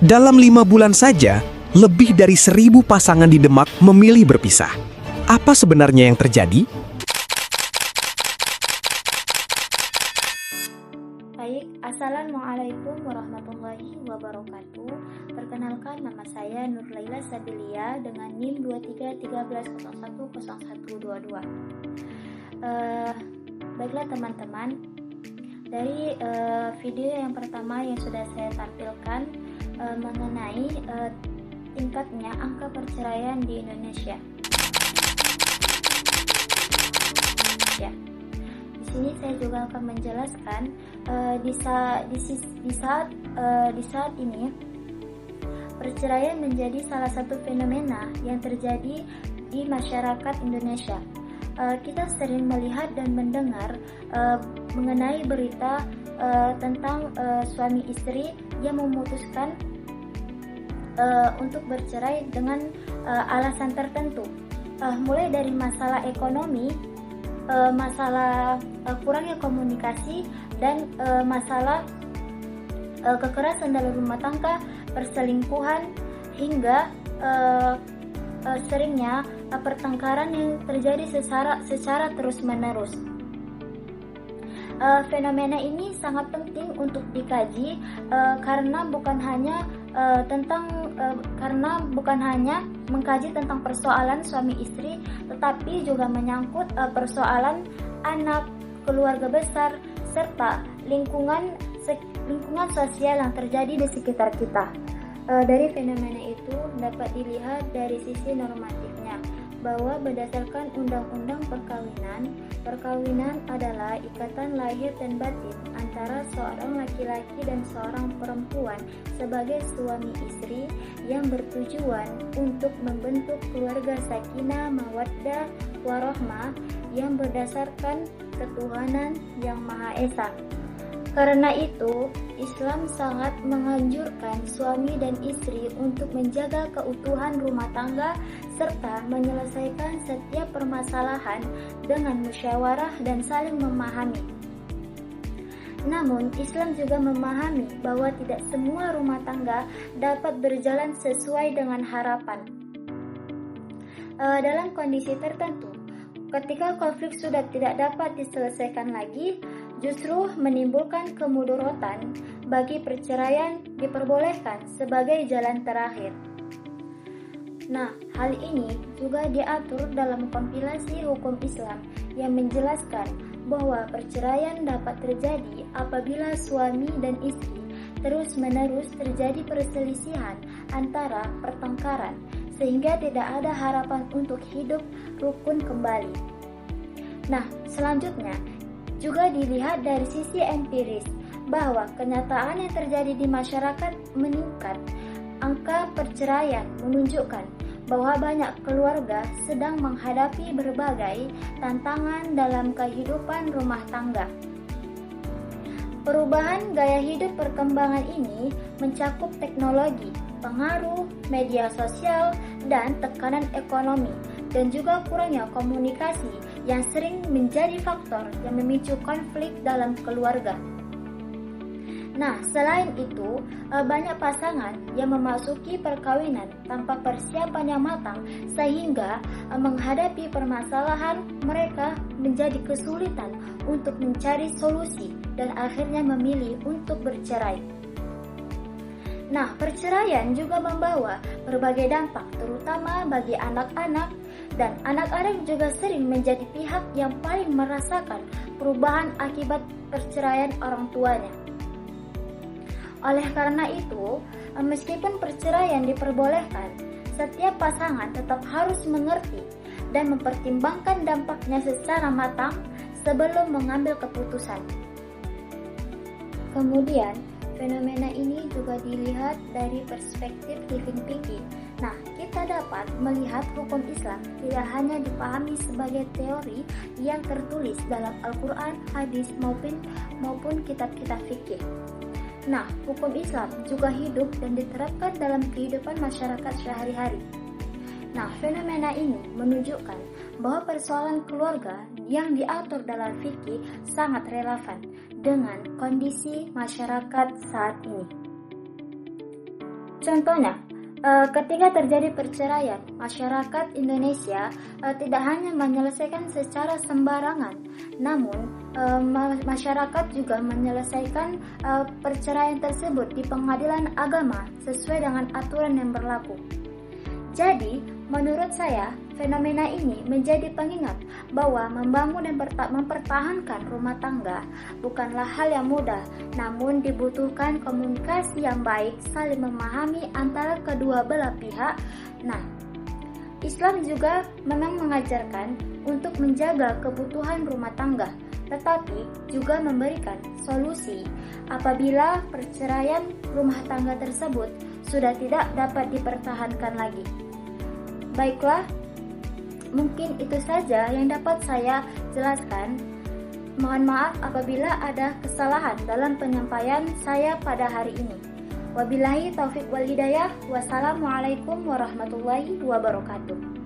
Dalam 5 bulan saja, lebih dari 1.000 pasangan di Demak memilih berpisah. Apa sebenarnya yang terjadi? Baik, Assalamualaikum warahmatullahi wabarakatuh. Perkenalkan, nama saya Nur Laila Sabilia dengan NIM 2313010122. Baiklah teman-teman, dari video yang pertama yang sudah saya tampilkan mengenai tingkatnya angka perceraian di Indonesia. Ya. Di sini saya juga akan menjelaskan di saat ini perceraian menjadi salah satu fenomena yang terjadi di masyarakat Indonesia. Kita sering melihat dan mendengar mengenai berita tentang suami istri yang memutuskan untuk bercerai dengan alasan tertentu, mulai dari masalah ekonomi, masalah kurangnya komunikasi, dan masalah kekerasan dalam rumah tangga, perselingkuhan, hingga seringnya pertengkaran yang terjadi secara terus-menerus. Fenomena ini sangat penting untuk dikaji karena bukan hanya mengkaji tentang persoalan suami istri, tetapi juga menyangkut persoalan anak, keluarga besar, serta lingkungan sosial yang terjadi di sekitar kita. Dari fenomena itu dapat dilihat dari sisi normatifnya, bahwa berdasarkan Undang-Undang Perkawinan adalah ikatan lahir dan batin antara seorang laki-laki dan seorang perempuan sebagai suami istri yang bertujuan untuk membentuk keluarga sakinah, mawaddah, warahmah yang berdasarkan ketuhanan yang Maha Esa. Karena itu, Islam sangat menganjurkan suami dan istri untuk menjaga keutuhan rumah tangga serta menyelesaikan setiap permasalahan dengan musyawarah dan saling memahami. Namun, Islam juga memahami bahwa tidak semua rumah tangga dapat berjalan sesuai dengan harapan. Dalam kondisi tertentu, ketika konflik sudah tidak dapat diselesaikan lagi, justru menimbulkan kemudorotan, bagi perceraian diperbolehkan sebagai jalan terakhir. Nah, hal ini juga diatur dalam kompilasi hukum Islam yang menjelaskan bahwa perceraian dapat terjadi apabila suami dan istri terus-menerus terjadi perselisihan antara pertengkaran, sehingga tidak ada harapan untuk hidup rukun kembali. Nah, selanjutnya juga dilihat dari sisi empiris bahwa kenyataan yang terjadi di masyarakat meningkat. Angka perceraian menunjukkan bahwa banyak keluarga sedang menghadapi berbagai tantangan dalam kehidupan rumah tangga. Perubahan gaya hidup perkembangan ini mencakup teknologi, pengaruh media sosial, dan tekanan ekonomi, dan juga kurangnya komunikasi yang sering menjadi faktor yang memicu konflik dalam keluarga. Nah, selain itu, banyak pasangan yang memasuki perkawinan tanpa persiapan yang matang, sehingga menghadapi permasalahan mereka menjadi kesulitan untuk mencari solusi dan akhirnya memilih untuk bercerai. Nah, perceraian juga membawa berbagai dampak, terutama bagi anak-anak, dan anak-anak juga sering menjadi pihak yang paling merasakan perubahan akibat perceraian orang tuanya. Oleh karena itu, meskipun perceraian diperbolehkan, setiap pasangan tetap harus mengerti dan mempertimbangkan dampaknya secara matang sebelum mengambil keputusan. Kemudian, fenomena ini juga dilihat dari perspektif living thinking. Nah, kita dapat melihat hukum Islam tidak hanya dipahami sebagai teori yang tertulis dalam Al-Quran, hadis, maupun kitab-kitab fikih. Nah, hukum Islam juga hidup dan diterapkan dalam kehidupan masyarakat sehari-hari. Nah, fenomena ini menunjukkan bahwa persoalan keluarga yang diatur dalam fikih sangat relevan dengan kondisi masyarakat saat ini. Contohnya, ketika terjadi perceraian, masyarakat Indonesia tidak hanya menyelesaikan secara sembarangan, namun masyarakat juga menyelesaikan perceraian tersebut di pengadilan agama sesuai dengan aturan yang berlaku. Jadi, menurut saya, fenomena ini menjadi pengingat bahwa membangun dan mempertahankan rumah tangga bukanlah hal yang mudah, namun dibutuhkan komunikasi yang baik, saling memahami antara kedua belah pihak. Nah, Islam juga memang mengajarkan untuk menjaga kebutuhan rumah tangga, tetapi juga memberikan solusi apabila perceraian rumah tangga tersebut sudah tidak dapat dipertahankan lagi. Baiklah, mungkin itu saja yang dapat saya jelaskan. Mohon maaf apabila ada kesalahan dalam penyampaian saya pada hari ini. Wabillahi taufik wal hidayah. Wassalamualaikum warahmatullahi wabarakatuh.